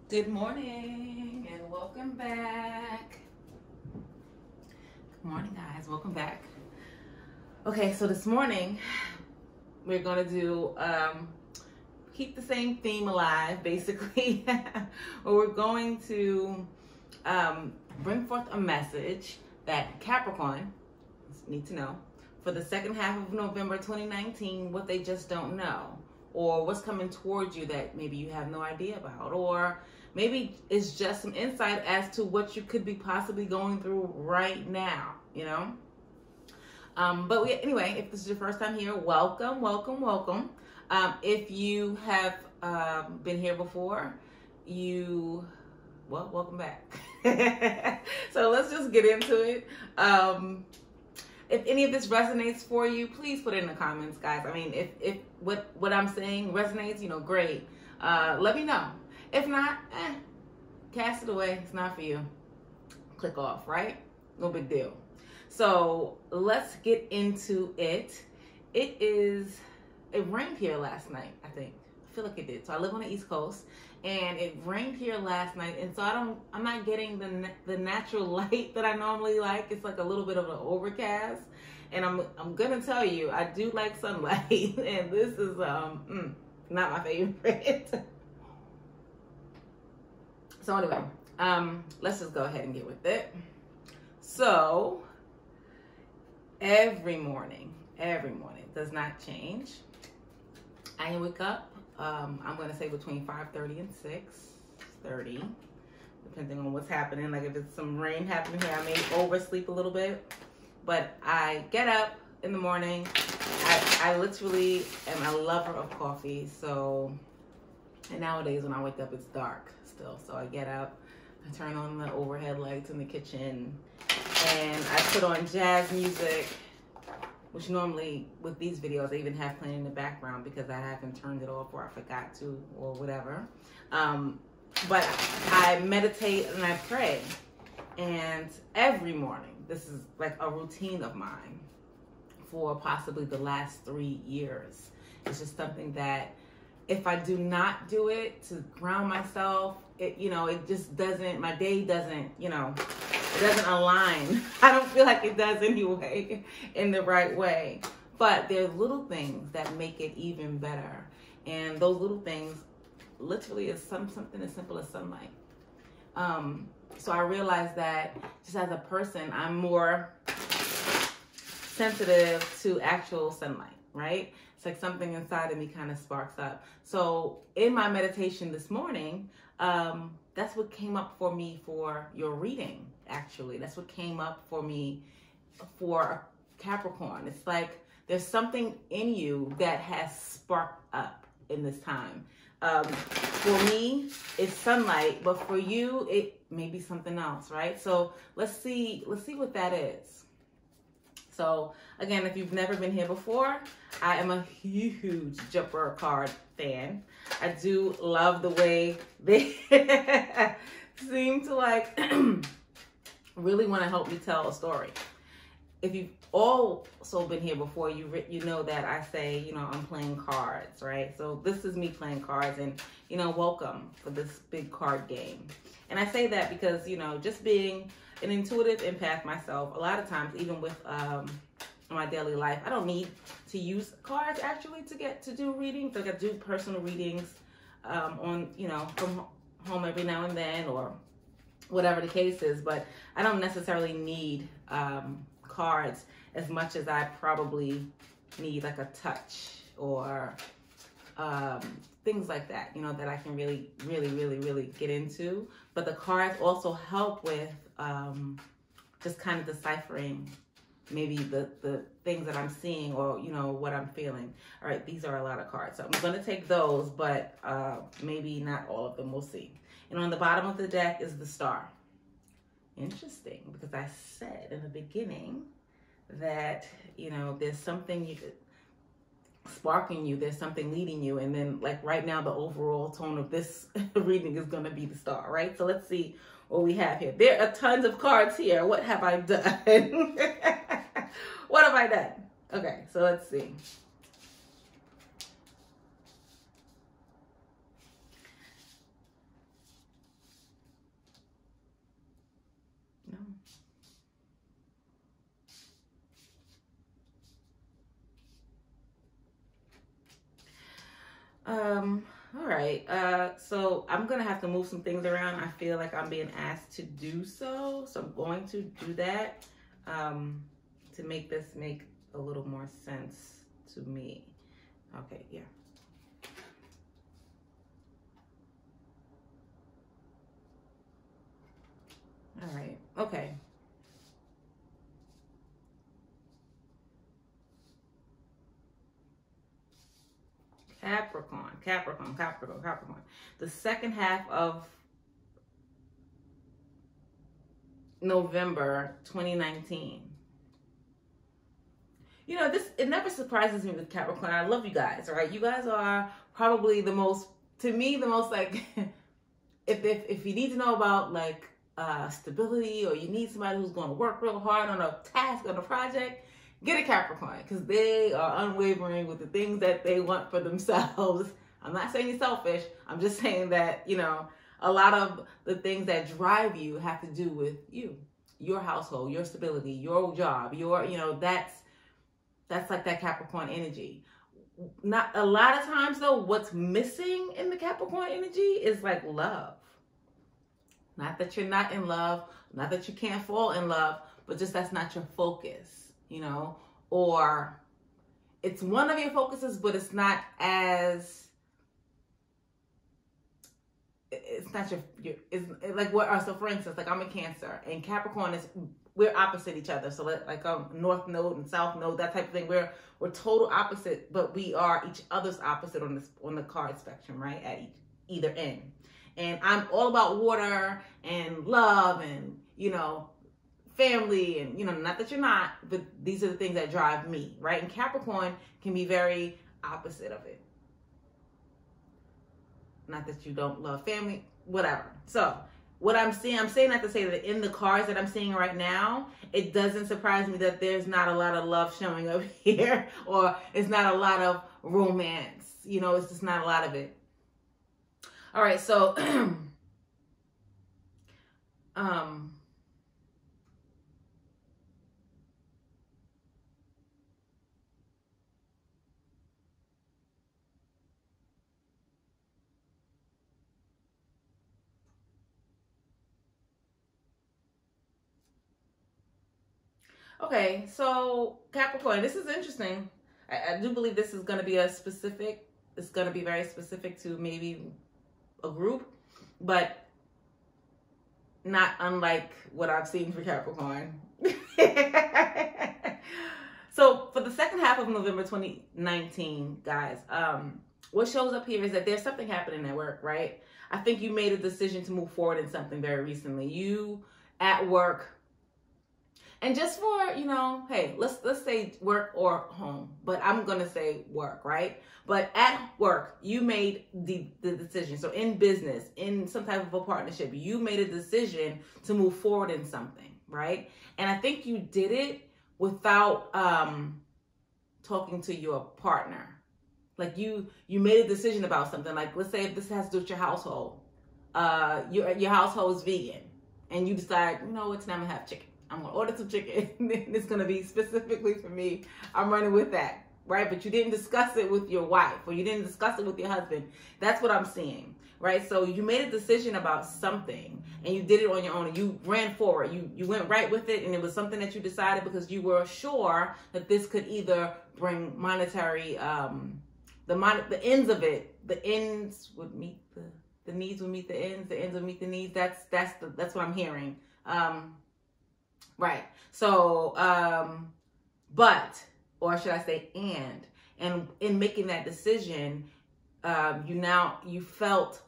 Good morning and welcome back. Good morning, guys. Welcome back. Okay, so this morning we're going to do keep the same theme alive, basically. We're going to bring forth a message that Capricorn need to know for the second half of November 2019, what they just don't know, or what's coming towards you that maybe you have no idea about, or maybe it's just some insight as to what you could be possibly going through right now, you know? Anyway, if this is your first time here, welcome, welcome, welcome. If you have been here before, welcome back. So let's just get into it. If any of this resonates for you, please put it in the comments, guys. I mean, if what I'm saying resonates, great. Let me know. If not, cast it away. It's not for you. Click off, right? No big deal. So let's get into it. It rained here last night, I think. I feel like it did. So I live on the East Coast, and it rained here last night, and so I'm not getting the natural light that I normally like. It's like a little bit of an overcast, and I'm gonna tell you, I do like sunlight, and this is not my favorite. So anyway, let's just go ahead and get with it. So every morning does not change. I wake up, I'm going to say between 5:30 and 6:30, depending on what's happening. Like if it's some rain happening here, I may oversleep a little bit. But I get up in the morning. I literally am a lover of coffee. So, and nowadays when I wake up, it's dark still. So I get up, I turn on the overhead lights in the kitchen, and I put on jazz music, which normally with these videos I even have playing in the background because I haven't turned it off or I forgot to or whatever. But I meditate and I pray. And every morning, this is like a routine of mine for possibly the last 3 years. It's just something that if I do not do it to ground myself, it just doesn't, my day doesn't, it doesn't align. I don't feel like it does anyway in the right way. But there's little things that make it even better. And those little things literally is something as simple as sunlight. So I realized that just as a person, I'm more sensitive to actual sunlight, right? It's like something inside of me kind of sparks up. So in my meditation this morning, that's what came up for me for your reading, actually. That's what came up for me for Capricorn. It's like there's something in you that has sparked up in this time. For me, it's sunlight, but for you, it may be something else, right? So let's see what that is. So again, if you've never been here before, I am a huge Jumper card fan. I do love the way they seem to like really want to help me tell a story. If you've also been here before, you know that I say, I'm playing cards, right? So this is me playing cards, and welcome for this big card game. And I say that because just being an intuitive empath myself, a lot of times, even with my daily life, I don't need to use cards actually to do readings. Like I do personal readings on from home every now and then, or whatever the case is, but I don't necessarily need cards as much as I probably need like a touch or things like that, that I can really, really, really, really get into. But the cards also help with just kind of deciphering maybe the things that I'm seeing or, what I'm feeling. All right, these are a lot of cards. So I'm going to take those, but maybe not all of them. We'll see. And on the bottom of the deck is the star. Interesting, because I said in the beginning that, there's something sparking you, there's something leading you, and then like right now the overall tone of this reading is going to be the star, right? So let's see what we have here. There are tons of cards here. What have I done? What have I done? Okay, so let's see. right. So I'm going to have to move some things around. I feel like I'm being asked to do so. So I'm going to do that to make this make a little more sense to me. Okay, yeah. All right. Okay. Capricorn, Capricorn, Capricorn, Capricorn. The second half of November 2019. You know, it never surprises me with Capricorn. I love you guys, right? You guys are probably the most, to me, the most like, if you need to know about like stability, or you need somebody who's going to work real hard on a task, on a project, get a Capricorn, because they are unwavering with the things that they want for themselves. I'm not saying you're selfish. I'm just saying that, you know, a lot of the things that drive you have to do with you, your household, your stability, your job, your, you know, that's like that Capricorn energy. Not a lot of times though, what's missing in the Capricorn energy is like love. Not that you're not in love, not that you can't fall in love, but just that's not your focus, you know, or it's one of your focuses, but it's not as, it's not your it's like what, so for instance, like I'm a Cancer and Capricorn is, we're opposite each other. So like North Node and South Node, that type of thing. We're total opposite, but we are each other's opposite on the card spectrum, right? At either end. And I'm all about water and love and, you know, family and, you know, not that you're not, but these are the things that drive me, right? And Capricorn can be very opposite of it. Not that you don't love family, whatever. So what I'm saying that to say that in the cards that I'm seeing right now, it doesn't surprise me that there's not a lot of love showing up here, or it's not a lot of romance. You know, it's just not a lot of it. All right, so okay, so Capricorn, this is interesting. I do believe this is going to be it's going to be very specific to maybe a group, but not unlike what I've seen for Capricorn. So for the second half of November 2019, guys, what shows up here is that there's something happening at work, right? I think you made a decision to move forward in something very recently. You at work, and just for, you know, hey, let's say work or home, but I'm going to say work, right? But at work, you made the decision. So in business, in some type of a partnership, you made a decision to move forward in something, right? And I think you did it without talking to your partner. Like you made a decision about something. Like, let's say if this has to do with your household, your household is vegan, and you decide, you know what, tonight I'm gonna have chicken. I'm gonna order some chicken. And it's gonna be specifically for me. I'm running with that, right? But you didn't discuss it with your wife, or you didn't discuss it with your husband. That's what I'm seeing, right? So you made a decision about something, and you did it on your own, and you ran forward. You went right with it, and it was something that you decided because you were sure that this could either bring monetary, the ends of it, the ends would meet the needs would meet the ends would meet the needs. That's what I'm hearing. Right. So, but, or should I say, and in making that decision, you felt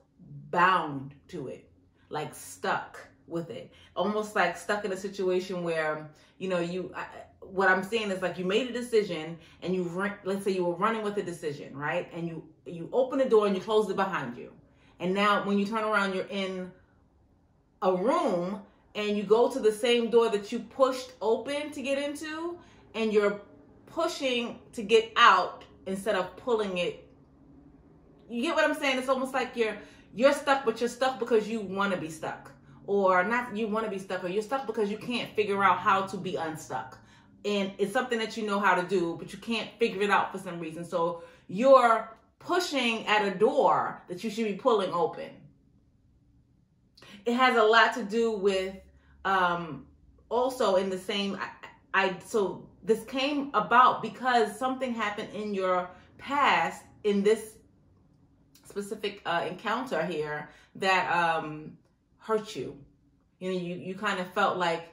bound to it, like stuck with it, almost like stuck in a situation where, you know, what I'm saying is like you made a decision and let's say you were running with the decision, right? And you open the door and you close it behind you. And now when you turn around, you're in a room and you go to the same door that you pushed open to get into, and you're pushing to get out instead of pulling it. You get what I'm saying? It's almost like you're stuck, but you're stuck because you want to be stuck. Or not you want to be stuck, or you're stuck because you can't figure out how to be unstuck. And it's something that you know how to do, but you can't figure it out for some reason. So you're pushing at a door that you should be pulling open. It has a lot to do with also in the same, so this came about because something happened in your past in this specific encounter here that hurt you. You know, you kind of felt like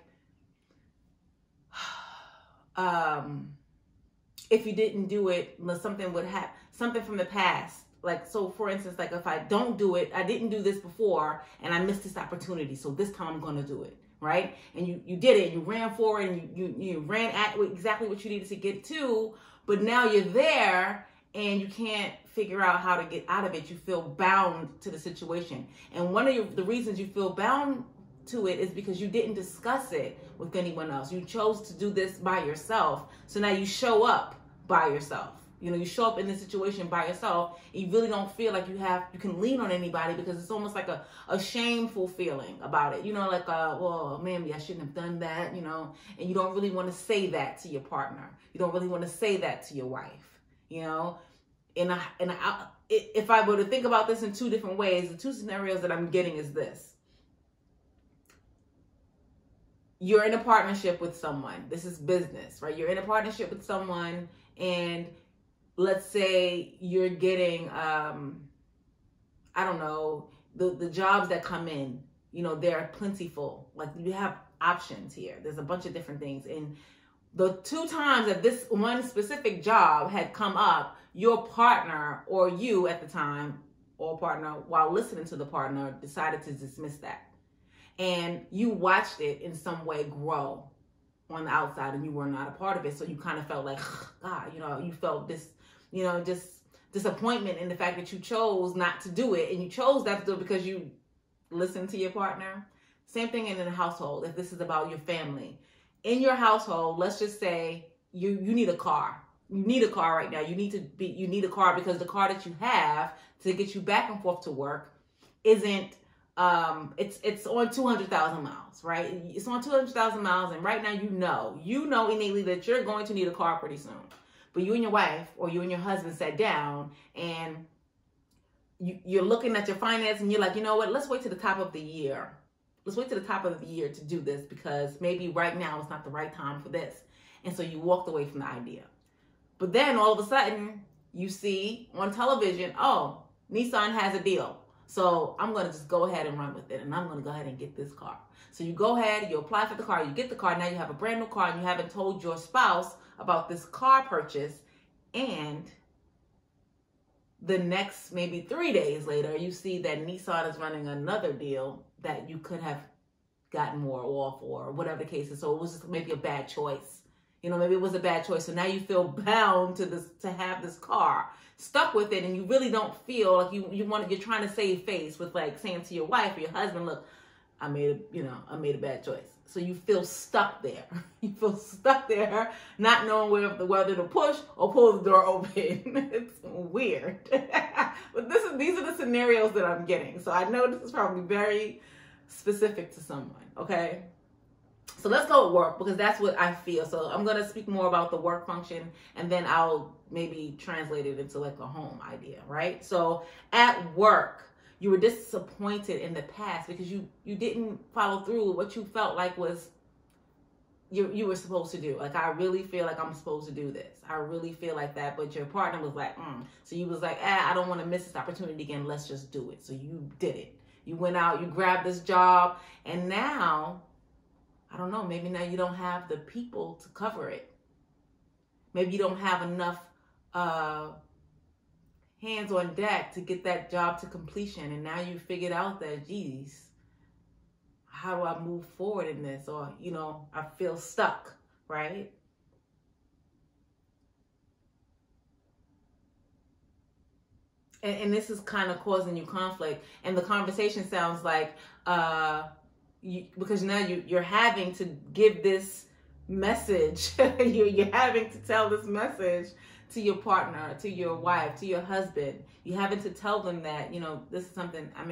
if you didn't do it, something would happen, something from the past. Like, so for instance, like if I don't do it, I didn't do this before and I missed this opportunity. So this time I'm going to do it. Right. And you did it. You ran forward and you ran at exactly what you needed to get to. But now you're there and you can't figure out how to get out of it. You feel bound to the situation. And one of the reasons you feel bound to it is because you didn't discuss it with anyone else. You chose to do this by yourself. So now you show up by yourself. You know, you show up in this situation by yourself. And you really don't feel like you can lean on anybody because it's almost like a shameful feeling about it. You know, like, well, maybe I shouldn't have done that, you know, and you don't really want to say that to your partner. You don't really want to say that to your wife, you know. If I were to think about this in two different ways, the two scenarios that I'm getting is this. You're in a partnership with someone. This is business, right? You're in a partnership with someone and let's say you're getting, I don't know, the jobs that come in, you know, they're plentiful. Like you have options here. There's a bunch of different things. And the two times that this one specific job had come up, your partner or you at the time, or partner, while listening to the partner, decided to dismiss that. And you watched it in some way grow on the outside and you were not a part of it. So you kind of felt like, God, you know, you felt this, you know, just disappointment in the fact that you chose not to do it. And you chose not to do it because you listened to your partner. Same thing in a household. If this is about your family. In your household, let's just say you need a car. You need a car right now. You need a car because the car that you have to get you back and forth to work isn't, it's on 200,000 miles, right? It's on 200,000 miles. And right now, you know innately that you're going to need a car pretty soon. But you and your wife or you and your husband sat down and you're looking at your finance and you're like, you know what, let's wait to the top of the year. Let's wait to the top of the year to do this because maybe right now it's not the right time for this. And so you walked away from the idea. But then all of a sudden you see on television, oh, Nissan has a deal. So I'm going to just go ahead and run with it. And I'm going to go ahead and get this car. So you go ahead, you apply for the car, you get the car. Now you have a brand new car and you haven't told your spouse about this car purchase. And the next maybe 3 days later, you see that Nissan is running another deal that you could have gotten more off or whatever the case is. So it was just maybe a bad choice. You know, maybe it was a bad choice. So now you feel bound to have this car, stuck with it, and you really don't feel like you're trying to save face with like saying to your wife or your husband, look, I made a bad choice. So you feel stuck there. You feel stuck there, not knowing whether to push or pull the door open. It's weird. But these are the scenarios that I'm getting. So I know this is probably very specific to someone, okay? So let's go with work because that's what I feel. So I'm going to speak more about the work function and then I'll maybe translate it into like a home idea, right? So at work, you were disappointed in the past because you didn't follow through with what you felt like was you were supposed to do. Like, I really feel like I'm supposed to do this. I really feel like that. But your partner was like, So you was like, I don't want to miss this opportunity again. Let's just do it. So you did it. You went out, you grabbed this job, and now, I don't know, maybe now you don't have the people to cover it. Maybe you don't have enough hands on deck to get that job to completion. And now you figured out that, geez, how do I move forward in this? Or, you know, I feel stuck, right? And this is kind of causing you conflict. And the conversation sounds like, because now you're having to give this message. You're having to tell this message to your partner, to your wife, to your husband. You're having to tell them that, you know, this is something I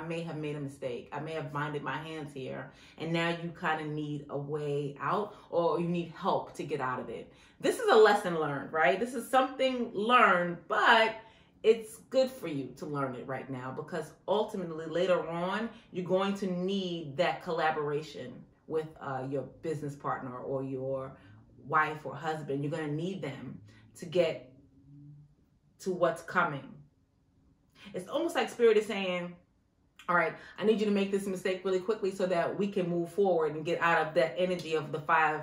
may have made a mistake. I may have binded my hands here. And now you kind of need a way out or you need help to get out of it. This is a lesson learned, right? This is something learned, but it's good for you to learn it right now, because ultimately later on, you're going to need that collaboration with your business partner or your wife or husband. You're going to need them to get to what's coming. It's almost like Spirit is saying, all right, I need you to make this mistake really quickly so that we can move forward and get out of that energy of the 5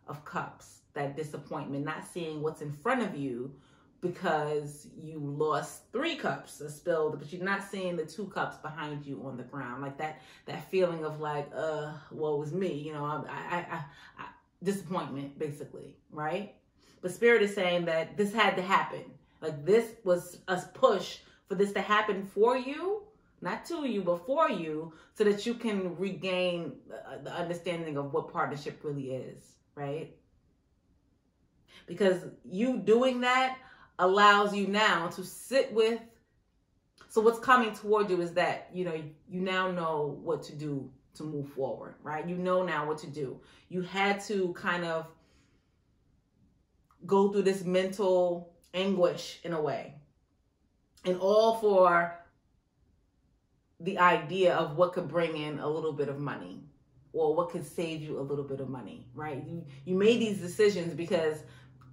of Cups, that disappointment, not seeing what's in front of you because you lost 3 cups spilled, but you're not seeing the 2 cups behind you on the ground. Like that feeling of like, woe is me, you know, I disappointment, basically, right? But Spirit is saying that this had to happen. Like this was a push for this to happen for you, not to you, but for you, so that you can regain the understanding of what partnership really is, right? Because you doing that allows you now to sit with, so what's coming toward you is that, you know, you now know what to do to move forward, right? You know now what to do. You had to kind of go through this mental anguish in a way, and all for the idea of what could bring in a little bit of money, or what could save you a little bit of money, right? You made these decisions because,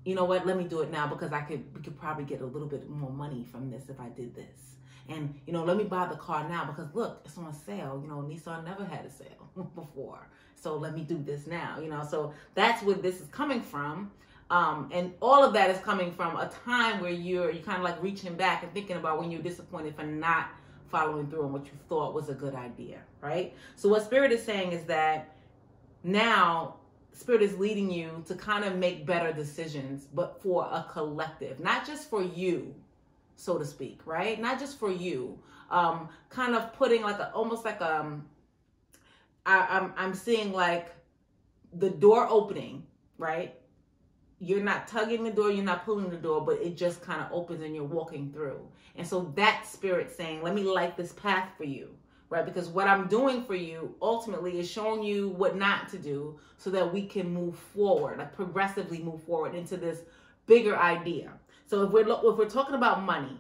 you know what, let me do it now because we could probably get a little bit more money from this if I did this. And, you know, let me buy the car now because look, it's on sale. You know, Nissan never had a sale before. So let me do this now, you know. So that's where this is coming from. And all of that is coming from a time where you're kind of like reaching back and thinking about when you're disappointed for not following through on what you thought was a good idea, right? So what Spirit is saying is that now Spirit is leading you to kind of make better decisions, but for a collective, not just for you, so to speak, right? Not just for you. Kind of putting like almost like I'm seeing like the door opening, right? You're not tugging the door, you're not pulling the door, but it just kind of opens and you're walking through. And so that Spirit saying, let me light this path for you, right? Because what I'm doing for you ultimately is showing you what not to do so that we can move forward, like progressively move forward into this bigger idea. So if we're talking about money,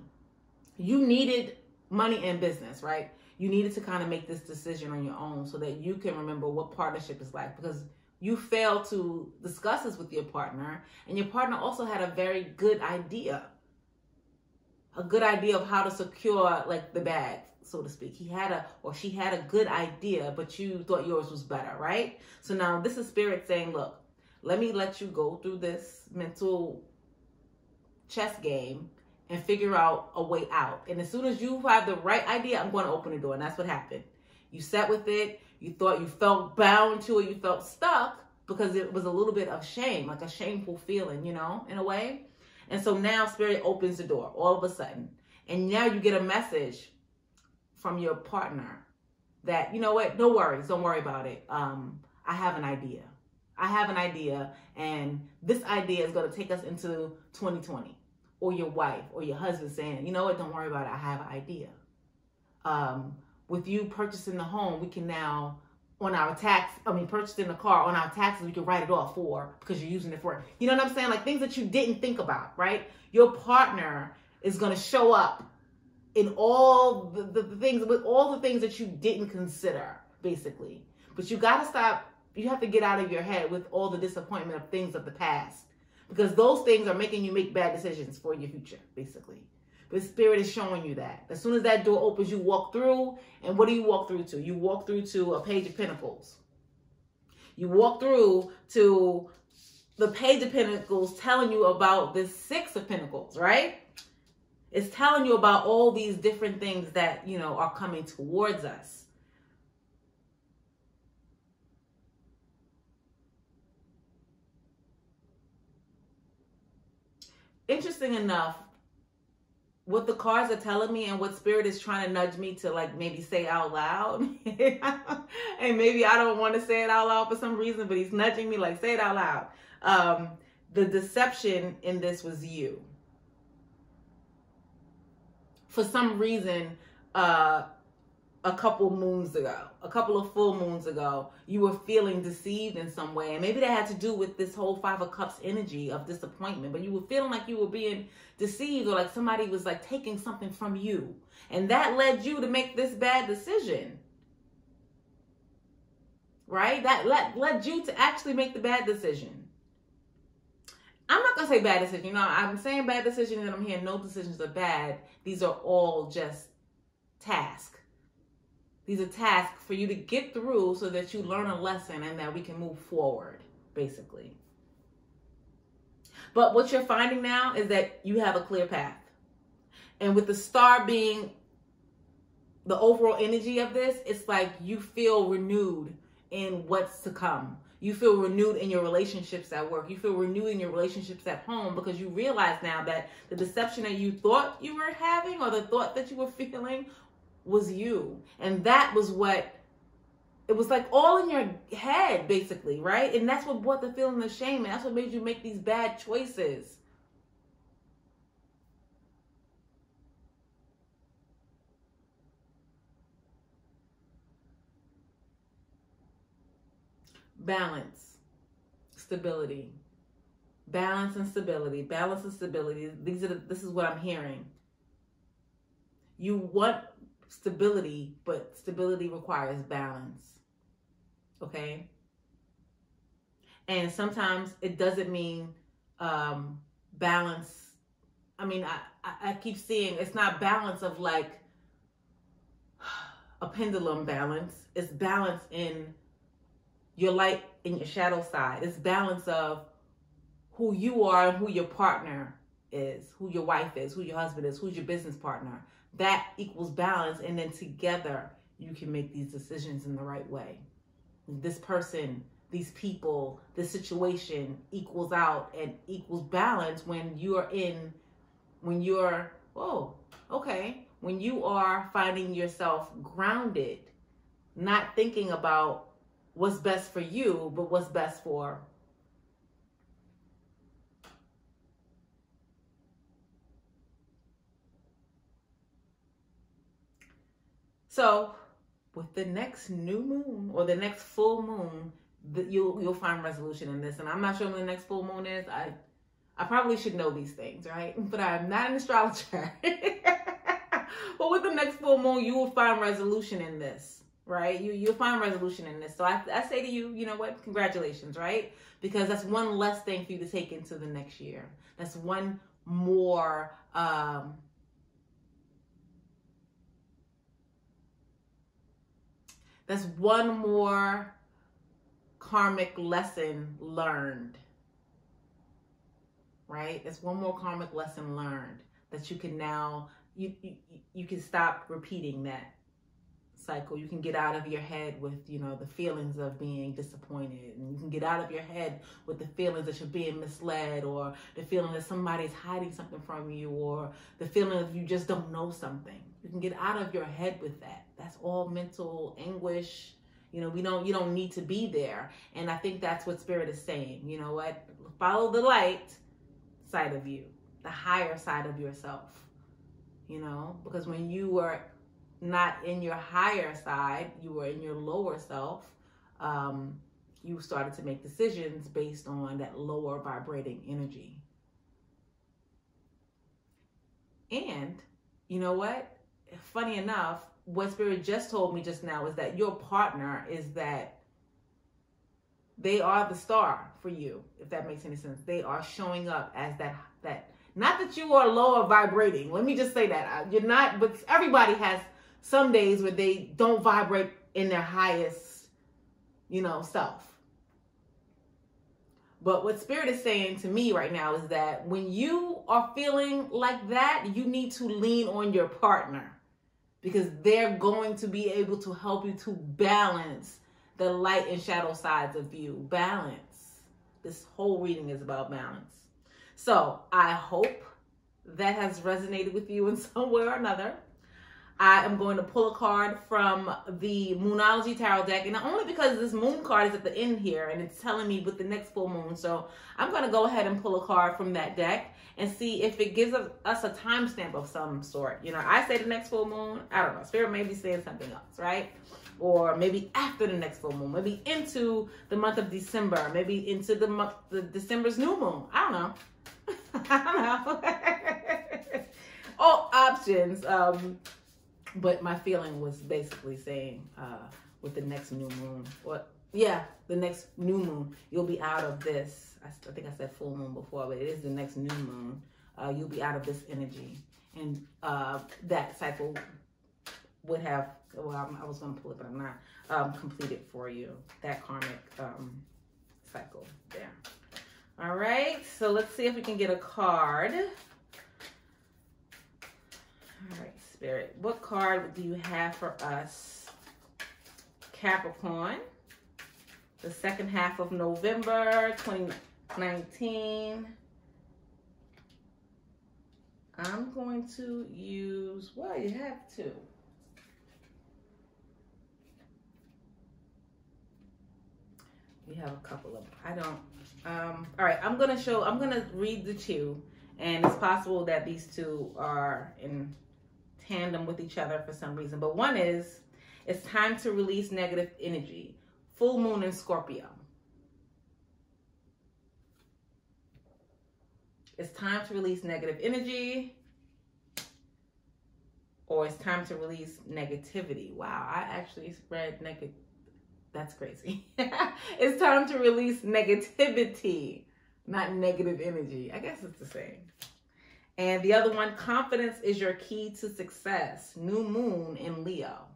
you needed money in business, right? You needed to kind of make this decision on your own so that you can remember what partnership is like, because you failed to discuss this with your partner, and your partner also had a very good idea. A good idea of how to secure like the bag, so to speak. She had a good idea, but you thought yours was better, right? So now this is Spirit saying, look, let me let you go through this mental chess game and figure out a way out. And as soon as you have the right idea, I'm going to open the door. And that's what happened. You sat with it. You thought you felt bound to it. You felt stuck because it was a little bit of shame, like a shameful feeling, you know, in a way. And so now Spirit opens the door all of a sudden. And now you get a message from your partner that, you know what, no worries, don't worry about it. I have an idea. I have an idea, and this idea is going to take us into 2020. Or your wife or your husband saying, you know what, don't worry about it, I have an idea. With you purchasing the home, we can now, purchasing the car, on our taxes, we can write it off because you're using it for, you know what I'm saying? Like things that you didn't think about, right? Your partner is going to show up in all the things, with all the things that you didn't consider, basically. But you got to stop, you have to get out of your head with all the disappointment of things of the past, because those things are making you make bad decisions for your future, basically. But Spirit is showing you that. As soon as that door opens, you walk through. And what do you walk through to? You walk through to a Page of Pentacles. You walk through to the Page of Pentacles telling you about the 6 of Pentacles, right? It's telling you about all these different things that, you know, are coming towards us. Interesting enough, what the cards are telling me and what Spirit is trying to nudge me to like maybe say out loud, and maybe I don't want to say it out loud for some reason, but he's nudging me like, say it out loud. The deception in this was you. For some reason, a a couple moons ago, a couple of full moons ago, you were feeling deceived in some way. And maybe that had to do with this whole Five of Cups energy of disappointment, but you were feeling like you were being deceived, or like somebody was like taking something from you. And that led you to make this bad decision, right? That led you to actually make the bad decision. I'm not going to say bad decision. You know, I'm saying bad decision and I'm hearing no decisions are bad. These are all just tasks. These are tasks for you to get through so that you learn a lesson and that we can move forward, basically. But what you're finding now is that you have a clear path. And with the star being the overall energy of this, it's like you feel renewed in what's to come. You feel renewed in your relationships at work. You feel renewed in your relationships at home, because you realize now that the deception that you thought you were having, or the thought that you were feeling, was you. And that was what, it was like all in your head, basically, right? And that's what brought the feeling of shame, and that's what made you make these bad choices. Balance, stability, balance and stability, balance and stability. This is what I'm hearing. You want stability, but stability requires balance. Okay? And sometimes it doesn't mean balance. I mean, I keep seeing it's not balance of like a pendulum balance. It's balance in your light and your shadow side. It's balance of who you are and who your partner is, who your wife is, who your husband is, who's your business partner. That equals balance, and then together you can make these decisions in the right way. This person, these people, this situation equals out and equals balance when you are finding yourself grounded, not thinking about what's best for you, but what's best for. So with the next new moon or the next full moon, you'll find resolution in this. And I'm not sure when the next full moon is. I probably should know these things, right? But I'm not an astrologer. But with the next full moon, you will find resolution in this, right? You'll find resolution in this. So I say to you, you know what? Congratulations, right? Because that's one less thing for you to take into the next year. That's one more that's one more karmic lesson learned, right? That's one more karmic lesson learned that you can now, you can stop repeating that cycle. You can get out of your head with, the feelings of being disappointed, and you can get out of your head with the feelings that you're being misled, or the feeling that somebody's hiding something from you, or the feeling of you just don't know something. You can get out of your head with that. That's all mental anguish. You don't need to be there. And I think that's what Spirit is saying. You know what? Follow the light side of you, the higher side of yourself. Because when you are not in your higher side, you were in your lower self, you started to make decisions based on that lower vibrating energy. And you know what? Funny enough, what Spirit just told me just now is that your partner is that they are the star for you, if that makes any sense. They are showing up as that not that you are lower vibrating. Let me just say that. You're not, but everybody has some days where they don't vibrate in their highest, self. But what Spirit is saying to me right now is that when you are feeling like that, you need to lean on your partner, because they're going to be able to help you to balance the light and shadow sides of you. Balance. This whole reading is about balance. So I hope that has resonated with you in some way or another. I am going to pull a card from the Moonology Tarot deck, and only because this moon card is at the end here, and it's telling me with the next full moon. So I'm going to go ahead and pull a card from that deck and see if it gives us a timestamp of some sort. You know, I say the next full moon. I don't know. Spirit may be saying something else, right? Or maybe after the next full moon, maybe into the month of December, maybe into the December's new moon. I don't know. I don't know. All options. But my feeling was basically saying with the next new moon, the next new moon, you'll be out of this. I think I said full moon before, but it is the next new moon. You'll be out of this energy. And that cycle would have, I was going to pull it, but I'm not, completed for you. That karmic cycle there. All right, so let's see if we can get a card. All right, Spirit, what card do you have for us? Capricorn, the second half of November 2019. I'm going to use, well, you have two. We have a couple of them. I don't. All right, I'm gonna read the two, and it's possible that these two are in tandem with each other for some reason. But one is, it's time to release negative energy. Full moon in Scorpio. It's time to release negative energy, or it's time to release negativity. Wow, I actually read negative. That's crazy. It's time to release negativity, not negative energy. I guess it's the same. And the other one, confidence is your key to success. New moon in Leo.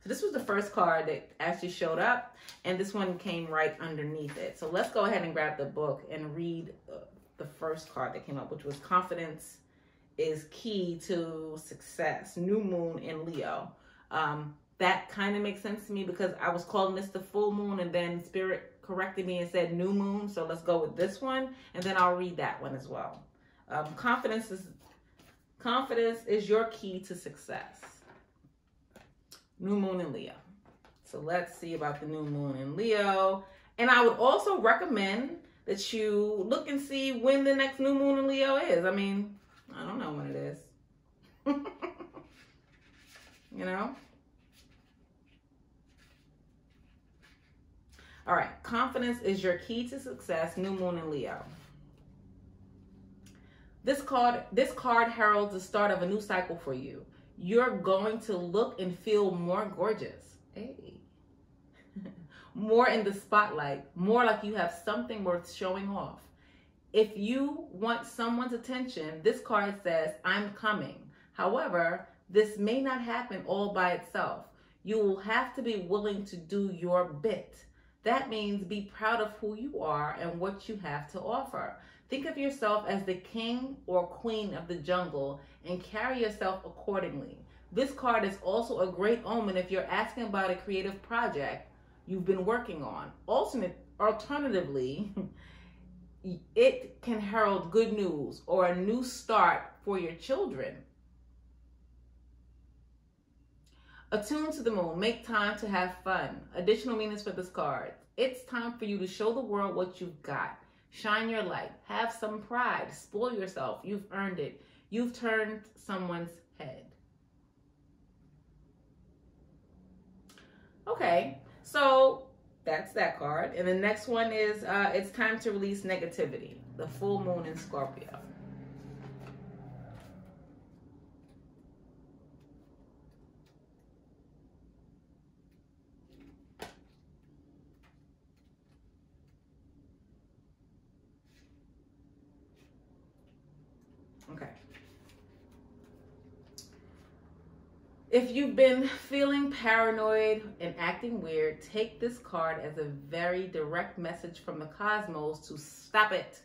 So this was the first card that actually showed up, and this one came right underneath it. So let's go ahead and grab the book and read the first card that came up, which was confidence is key to success. New moon in Leo. That kind of makes sense to me because I was calling this the full moon, and then Spirit corrected me and said new moon. So let's go with this one, and then I'll read that one as well. Confidence is your key to success. New moon in Leo. So let's see about the new moon in Leo. And I would also recommend that you look and see when the next new moon in Leo is. I mean, I don't know when it is. You know? All right, confidence is your key to success, new moon in Leo. This card heralds the start of a new cycle for you. You're going to look and feel more gorgeous. Hey. More in the spotlight, more like you have something worth showing off. If you want someone's attention, this card says, I'm coming. However, this may not happen all by itself. You will have to be willing to do your bit. That means be proud of who you are and what you have to offer. Think of yourself as the king or queen of the jungle and carry yourself accordingly. This card is also a great omen if you're asking about a creative project you've been working on. Alternatively, it can herald good news or a new start for your children. Attune to the moon. Make time to have fun. Additional meanings for this card. It's time for you to show the world what you've got. Shine your light. Have some pride. Spoil yourself. You've earned it. You've turned someone's head. Okay, so that's that card. And the next one is it's time to release negativity. The full moon in Scorpio. Okay. If you've been feeling paranoid and acting weird, take this card as a very direct message from the cosmos to stop it.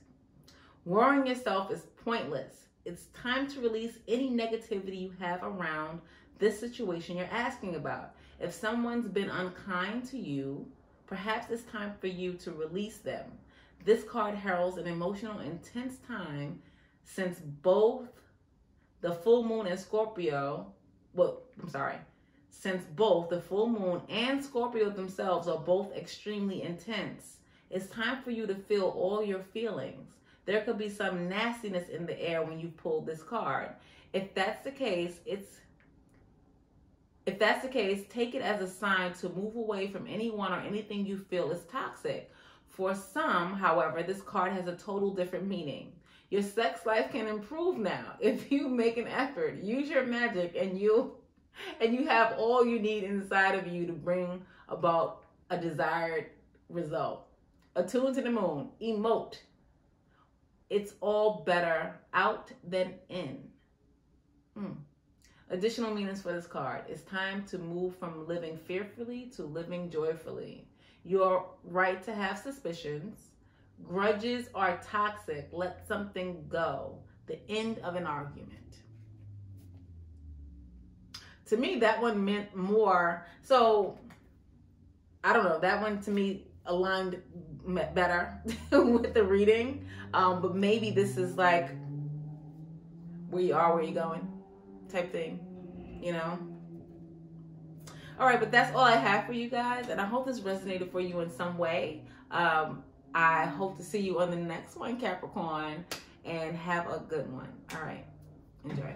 Worrying yourself is pointless. It's time to release any negativity you have around this situation you're asking about. If someone's been unkind to you, perhaps it's time for you to release them. This card heralds an emotional, intense time since both the full moon in Scorpio since both the full moon and Scorpio themselves are both extremely intense, it's time for you to feel all your feelings. There could be some nastiness in the air when you pulled this card. If that's the case, take it as a sign to move away from anyone or anything you feel is toxic. For some, however, this card has a total different meaning. Your sex life can improve now if you make an effort. Use your magic, and you have all you need inside of you to bring about a desired result. Attune to the moon. Emote. It's all better out than in. Additional meanings for this card. It's time to move from living fearfully to living joyfully. Your right to have suspicions. Grudges are toxic. Let something go. The end of an argument. To me, that one meant more. So, I don't know. That one to me aligned better with the reading. But maybe this is like, where you are, where you going type thing, you know? All right, but that's all I have for you guys. And I hope this resonated for you in some way. I hope to see you on the next one, Capricorn. And have a good one. All right. Enjoy.